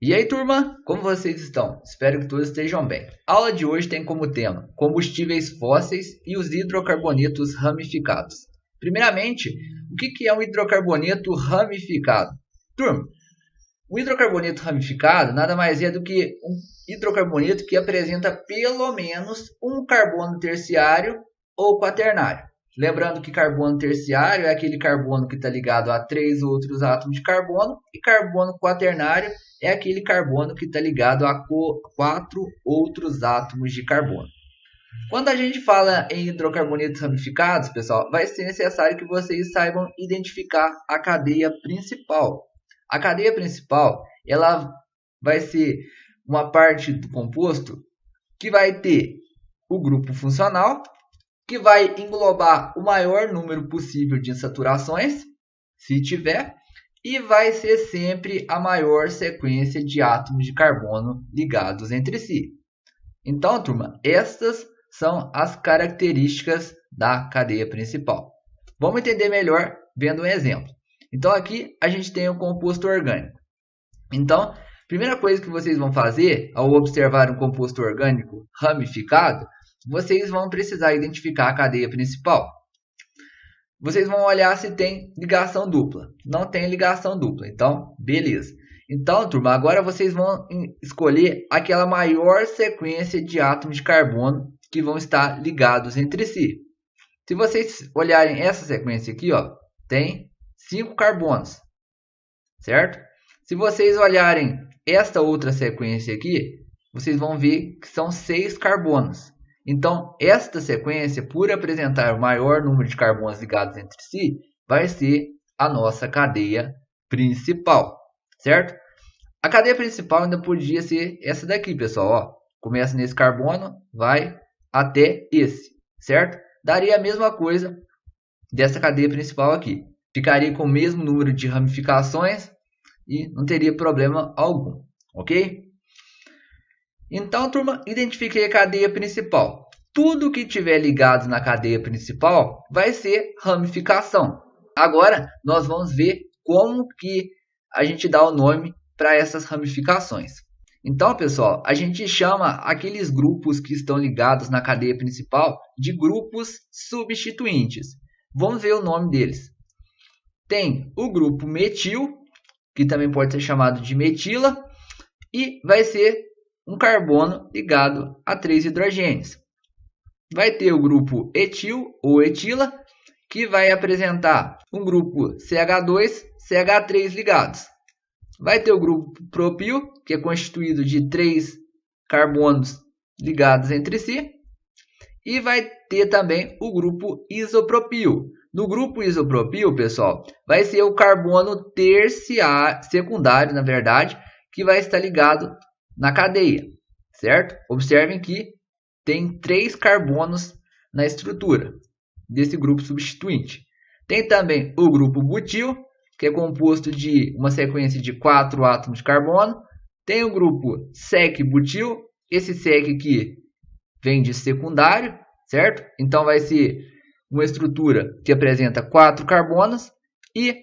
E aí, turma, como vocês estão? Espero que todos estejam bem. A aula de hoje tem como tema combustíveis fósseis e os hidrocarbonetos ramificados. Primeiramente, o que é um hidrocarboneto ramificado? Turma, um hidrocarboneto ramificado nada mais é do que um hidrocarboneto que apresenta pelo menos um carbono terciário ou quaternário. Lembrando que carbono terciário é aquele carbono que está ligado a 3 outros átomos de carbono, e carbono quaternário é aquele carbono que está ligado a 4 outros átomos de carbono. Quando a gente fala em hidrocarbonetos ramificados, pessoal, vai ser necessário que vocês saibam identificar a cadeia principal. A cadeia principal, ela vai ser uma parte do composto que vai ter o grupo funcional, que vai englobar o maior número possível de insaturações, se tiver, e vai ser sempre a maior sequência de átomos de carbono ligados entre si. Então, turma, estas são as características da cadeia principal. Vamos entender melhor vendo um exemplo. Então, aqui a gente tem o composto orgânico. Então, a primeira coisa que vocês vão fazer ao observar um composto orgânico ramificado, vocês vão precisar identificar a cadeia principal. Vocês vão olhar se tem ligação dupla. Não tem ligação dupla, então beleza. Então, turma, agora vocês vão escolher aquela maior sequência de átomos de carbono que vão estar ligados entre si. Se vocês olharem essa sequência aqui, ó, tem 5 carbonos, certo? Se vocês olharem esta outra sequência aqui, vocês vão ver que são 6 carbonos. Então, esta sequência, por apresentar o maior número de carbonos ligados entre si, vai ser a nossa cadeia principal, certo? A cadeia principal ainda podia ser essa daqui, pessoal. Ó. Começa nesse carbono, vai até esse, certo? Daria a mesma coisa dessa cadeia principal aqui. Ficaria com o mesmo número de ramificações e não teria problema algum, ok? Então, turma, identifiquei a cadeia principal. Tudo que tiver ligado na cadeia principal vai ser ramificação. Agora, nós vamos ver como que a gente dá o nome para essas ramificações. Então, pessoal, a gente chama aqueles grupos que estão ligados na cadeia principal de grupos substituintes. Vamos ver o nome deles. Tem o grupo metil, que também pode ser chamado de metila, e vai ser um carbono ligado a 3 hidrogênios. Vai ter o grupo etil ou etila, que vai apresentar um grupo CH2, CH3 ligados. Vai ter o grupo propil, que é constituído de 3 carbonos ligados entre si. E vai ter também o grupo isopropil. No grupo isopropil, pessoal, vai ser o carbono terciário, secundário, na verdade, que vai estar ligado na cadeia, certo? Observem que tem 3 carbonos na estrutura desse grupo substituinte. Tem também o grupo butil, que é composto de uma sequência de 4 átomos de carbono. Tem o grupo sec-butil, esse sec aqui vem de secundário, certo? Então vai ser uma estrutura que apresenta 4 carbonos, e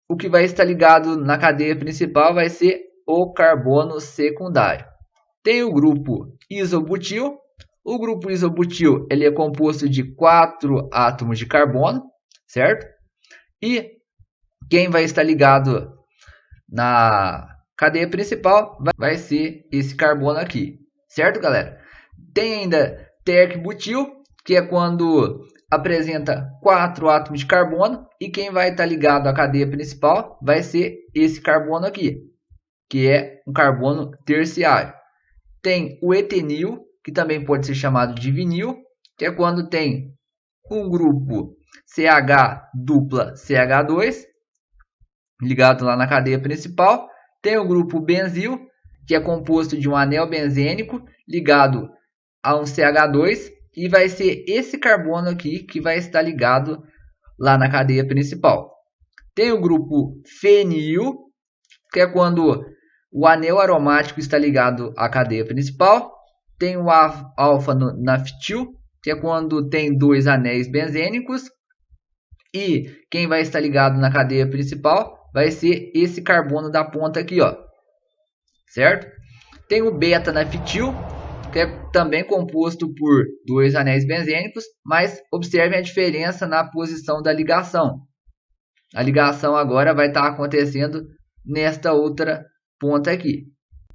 o que vai estar ligado na cadeia principal vai ser o carbono secundário. Tem o grupo isobutil. O grupo isobutil ele é composto de 4 átomos de carbono, certo? E quem vai estar ligado na cadeia principal vai ser esse carbono aqui, certo, galera? Tem ainda terc-butil, que é quando apresenta 4 átomos de carbono, e quem vai estar ligado à cadeia principal vai ser esse carbono aqui, que é um carbono terciário. Tem o etenil, que também pode ser chamado de vinil, que é quando tem um grupo CH dupla CH2 ligado lá na cadeia principal. Tem o grupo benzil, que é composto de um anel benzênico ligado a um CH2, e vai ser esse carbono aqui que vai estar ligado lá na cadeia principal. Tem o grupo fenil, que é quando o anel aromático está ligado à cadeia principal. Tem o alfa-naftil, que é quando tem 2 anéis benzênicos. E quem vai estar ligado na cadeia principal vai ser esse carbono da ponta aqui, ó, certo? Tem o beta-naftil, que é também composto por 2 anéis benzênicos, mas observem a diferença na posição da ligação. A ligação agora vai estar acontecendo nesta outra ponta aqui.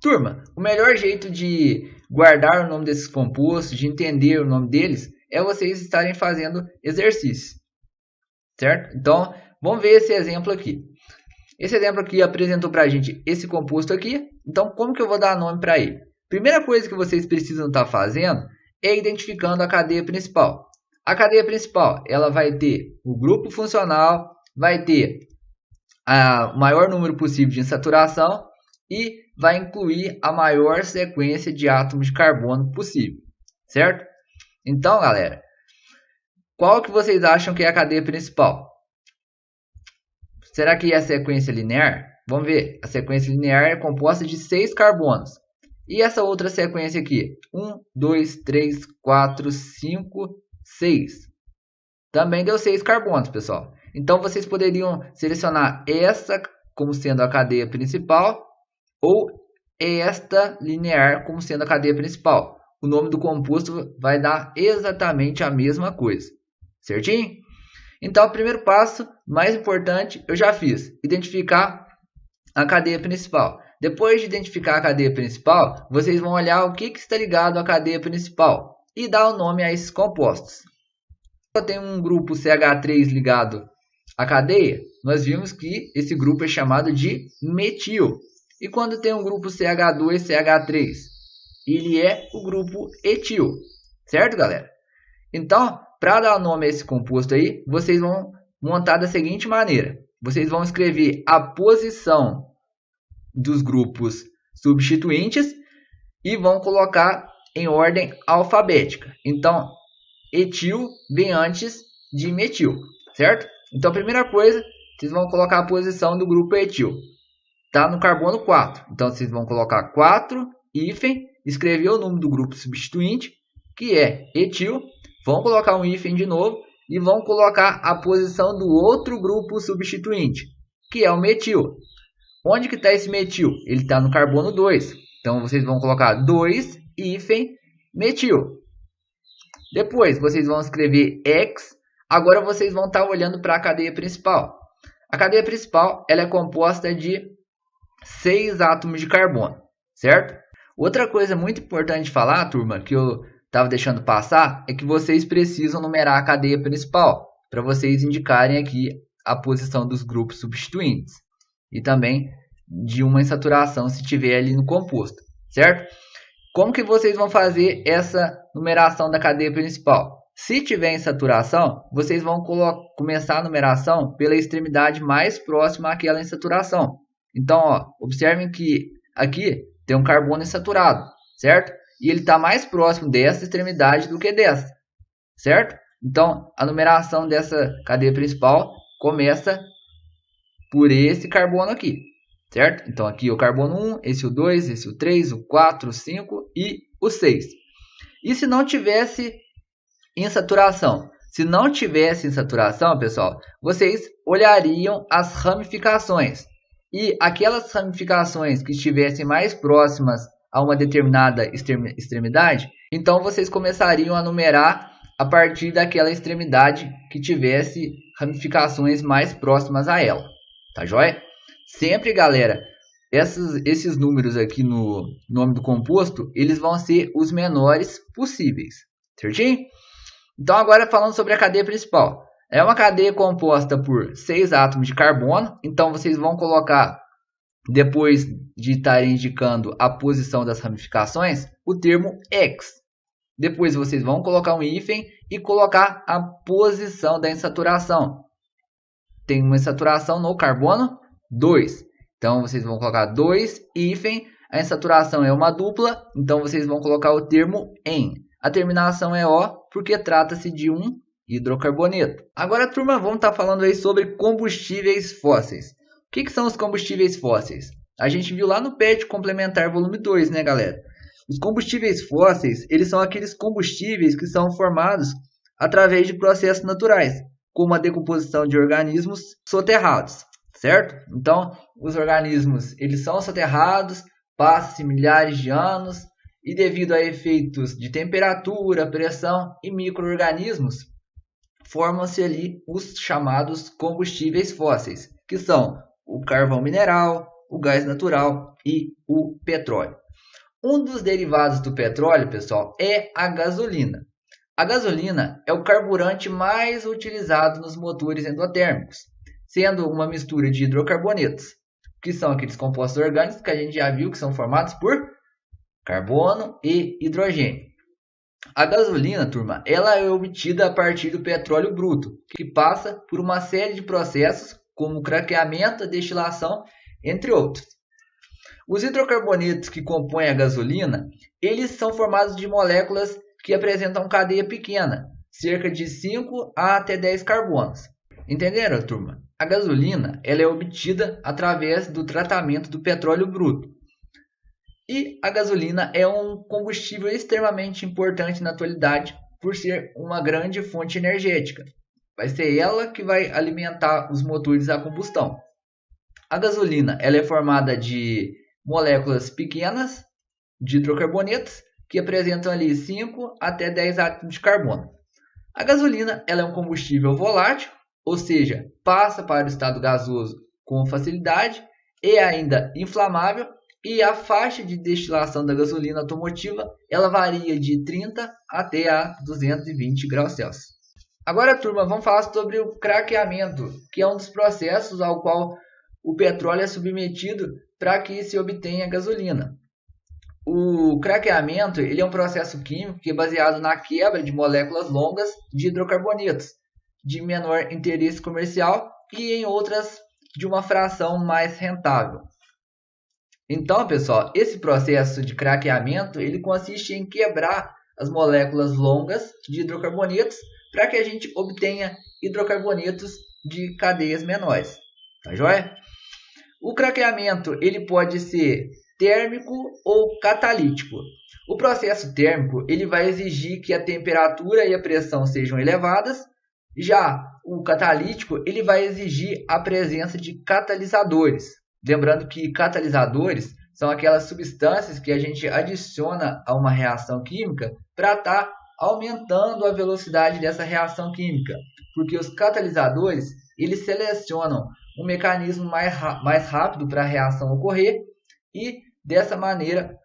Turma, o melhor jeito de guardar o nome desses compostos, de entender o nome deles, é vocês estarem fazendo exercício, certo? Então, vamos ver esse exemplo aqui. Esse exemplo aqui apresentou para a gente esse composto aqui. Então, como que eu vou dar nome para ele? Primeira coisa que vocês precisam estar fazendo é identificando a cadeia principal. A cadeia principal, ela vai ter o grupo funcional, vai ter o maior número possível de insaturação e vai incluir a maior sequência de átomos de carbono possível, certo? Então, galera, qual que vocês acham que é a cadeia principal? Será que é a sequência linear? Vamos ver. A sequência linear é composta de 6 carbonos. E essa outra sequência aqui? 1, 2, 3, 4, 5, 6. Também deu 6 carbonos, pessoal. Então, vocês poderiam selecionar essa como sendo a cadeia principal ou esta linear como sendo a cadeia principal. O nome do composto vai dar exatamente a mesma coisa. Certinho? Então, o primeiro passo, mais importante, eu já fiz. Identificar a cadeia principal. Depois de identificar a cadeia principal, vocês vão olhar o que está ligado à cadeia principal e dar o nome a esses compostos. Quando tem um grupo CH3 ligado à cadeia, nós vimos que esse grupo é chamado de metil. E quando tem um grupo CH2, CH3, ele é o grupo etil. Certo, galera? Então, para dar nome a esse composto aí, vocês vão montar da seguinte maneira. Vocês vão escrever a posição dos grupos substituintes e vão colocar em ordem alfabética. Então, etil vem antes de metil, certo? Então, a primeira coisa, vocês vão colocar a posição do grupo etil. Está no carbono 4. Então, vocês vão colocar 4, hífen, escrever o nome do grupo substituinte, que é etil. Vão colocar um hífen de novo e vão colocar a posição do outro grupo substituinte, que é o metil. Onde que está esse metil? Ele está no carbono 2. Então, vocês vão colocar 2, hífen, metil. Depois, vocês vão escrever X. Agora, vocês vão estar olhando para a cadeia principal. A cadeia principal ela é composta de 6 átomos de carbono, certo? Outra coisa muito importante de falar, turma, que eu estava deixando passar, é que vocês precisam numerar a cadeia principal, para vocês indicarem aqui a posição dos grupos substituintes. E também de uma insaturação, se tiver ali no composto, certo? Como que vocês vão fazer essa numeração da cadeia principal? Se tiver insaturação, vocês vão começar a numeração pela extremidade mais próxima àquela insaturação. Então, ó, observem que aqui tem um carbono insaturado, certo? E ele está mais próximo dessa extremidade do que dessa, certo? Então, a numeração dessa cadeia principal começa por esse carbono aqui, certo? Então, aqui o carbono 1, esse o 2, esse o 3, o 4, o 5 e o 6. E se não tivesse insaturação? Se não tivesse insaturação, pessoal, vocês olhariam as ramificações. E aquelas ramificações que estivessem mais próximas a uma determinada extremidade, então vocês começariam a numerar a partir daquela extremidade que tivesse ramificações mais próximas a ela. Tá joia? Sempre, galera, esses números aqui no nome do composto, eles vão ser os menores possíveis. Certinho? Então, agora falando sobre a cadeia principal. É uma cadeia composta por 6 átomos de carbono. Então, vocês vão colocar, depois de estarem indicando a posição das ramificações, o termo X. Depois, vocês vão colocar um hífen e colocar a posição da insaturação. Tem uma insaturação no carbono 2. Então, vocês vão colocar 2, hífen. A insaturação é uma dupla. Então, vocês vão colocar o termo em. A terminação é O, porque trata-se de um hidrocarboneto. Agora, turma, vamos estar falando aí sobre combustíveis fósseis. O que são os combustíveis fósseis? A gente viu lá no PET complementar volume 2, né, galera? Os combustíveis fósseis, eles são aqueles combustíveis que são formados através de processos naturais, como a decomposição de organismos soterrados, certo? Então, os organismos, eles são soterrados, passa-se milhares de anos e devido a efeitos de temperatura, pressão e micro-organismos, formam-se ali os chamados combustíveis fósseis, que são o carvão mineral, o gás natural e o petróleo. Um dos derivados do petróleo, pessoal, é a gasolina. A gasolina é o carburante mais utilizado nos motores endotérmicos, sendo uma mistura de hidrocarbonetos, que são aqueles compostos orgânicos que a gente já viu que são formados por carbono e hidrogênio. A gasolina, turma, ela é obtida a partir do petróleo bruto, que passa por uma série de processos como craqueamento, destilação, entre outros. Os hidrocarbonetos que compõem a gasolina, eles são formados de moléculas que apresentam cadeia pequena, cerca de 5 a até 10 carbonos. Entenderam, turma? A gasolina ela é obtida através do tratamento do petróleo bruto. E a gasolina é um combustível extremamente importante na atualidade por ser uma grande fonte energética. Vai ser ela que vai alimentar os motores a combustão. A gasolina ela é formada de moléculas pequenas de hidrocarbonetos que apresentam ali 5 até 10 átomos de carbono. A gasolina ela é um combustível volátil, ou seja, passa para o estado gasoso com facilidade e ainda inflamável, e a faixa de destilação da gasolina automotiva ela varia de 30 até a 220 graus Celsius. Agora, turma, vamos falar sobre o craqueamento, que é um dos processos ao qual o petróleo é submetido para que se obtenha gasolina. O craqueamento ele é um processo químico que é baseado na quebra de moléculas longas de hidrocarbonetos de menor interesse comercial e em outras de uma fração mais rentável. Então, pessoal, esse processo de craqueamento ele consiste em quebrar as moléculas longas de hidrocarbonetos para que a gente obtenha hidrocarbonetos de cadeias menores. Tá joia? O craqueamento ele pode ser térmico ou catalítico. O processo térmico ele vai exigir que a temperatura e a pressão sejam elevadas. Já o catalítico ele vai exigir a presença de catalisadores. Lembrando que catalisadores são aquelas substâncias que a gente adiciona a uma reação química para estar aumentando a velocidade dessa reação química. Porque os catalisadores eles selecionam um mecanismo mais rápido para a reação ocorrer e dessa maneira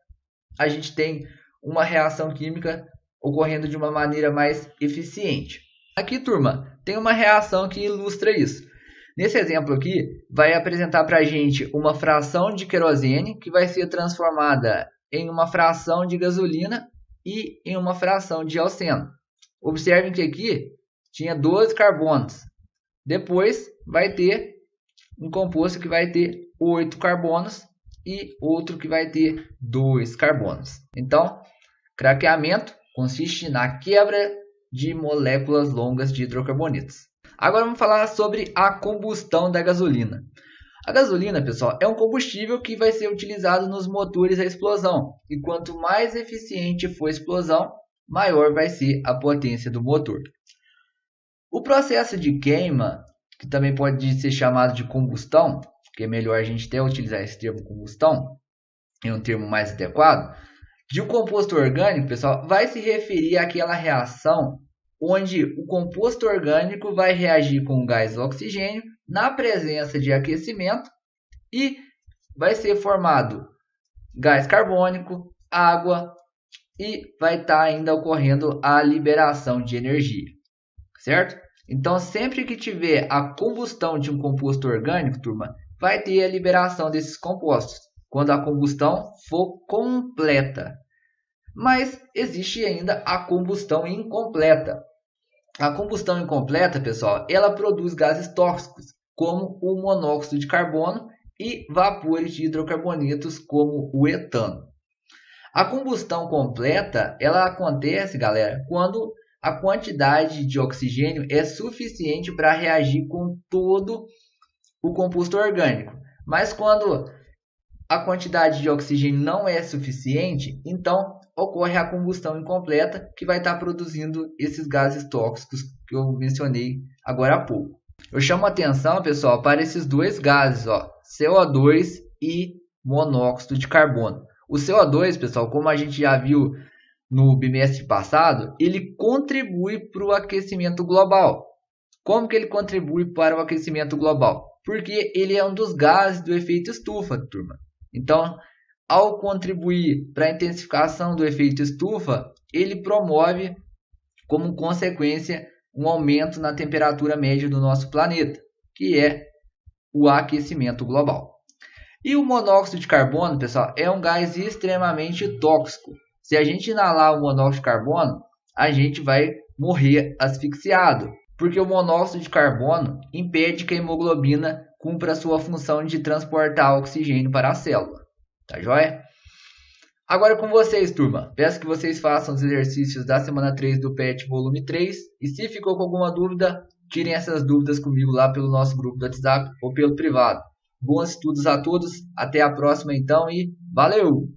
a gente tem uma reação química ocorrendo de uma maneira mais eficiente. Aqui, turma, tem uma reação que ilustra isso. Nesse exemplo aqui, vai apresentar para a gente uma fração de querosene que vai ser transformada em uma fração de gasolina e em uma fração de alceno. Observem que aqui tinha 12 carbonos. Depois vai ter um composto que vai ter 8 carbonos e outro que vai ter 2 carbonos. Então, craqueamento consiste na quebra de moléculas longas de hidrocarbonetos. Agora vamos falar sobre a combustão da gasolina. A gasolina, pessoal, é um combustível que vai ser utilizado nos motores a explosão. E quanto mais eficiente for a explosão, maior vai ser a potência do motor. O processo de queima, que também pode ser chamado de combustão, que é melhor a gente até utilizar esse termo combustão, é um termo mais adequado, de um composto orgânico, pessoal, vai se referir àquela reação onde o composto orgânico vai reagir com o gás oxigênio na presença de aquecimento e vai ser formado gás carbônico, água e vai estar ainda ocorrendo a liberação de energia, certo? Então, sempre que tiver a combustão de um composto orgânico, turma, vai ter a liberação desses compostos, quando a combustão for completa. Mas existe ainda a combustão incompleta. A combustão incompleta, pessoal, ela produz gases tóxicos, como o monóxido de carbono e vapores de hidrocarbonetos, como o etano. A combustão completa, ela acontece, galera, quando a quantidade de oxigênio é suficiente para reagir com todo o composto orgânico. Mas quando a quantidade de oxigênio não é suficiente, então ocorre a combustão incompleta, que vai estar produzindo esses gases tóxicos que eu mencionei agora há pouco. Eu chamo a atenção, pessoal, para esses dois gases, ó, CO2 e monóxido de carbono. O CO2, pessoal, como a gente já viu no bimestre passado, ele contribui para o aquecimento global. Como que ele contribui para o aquecimento global? Porque ele é um dos gases do efeito estufa, turma. Então, ao contribuir para a intensificação do efeito estufa, ele promove, como consequência, um aumento na temperatura média do nosso planeta, que é o aquecimento global. E o monóxido de carbono, pessoal, é um gás extremamente tóxico. Se a gente inalar o monóxido de carbono, a gente vai morrer asfixiado, porque o monóxido de carbono impede que a hemoglobina cumpra a sua função de transportar oxigênio para a célula. Tá joia? Agora com vocês, turma. Peço que vocês façam os exercícios da semana 3 do PET volume 3. E se ficou com alguma dúvida, tirem essas dúvidas comigo lá pelo nosso grupo do WhatsApp ou pelo privado. Bons estudos a todos. Até a próxima então e valeu!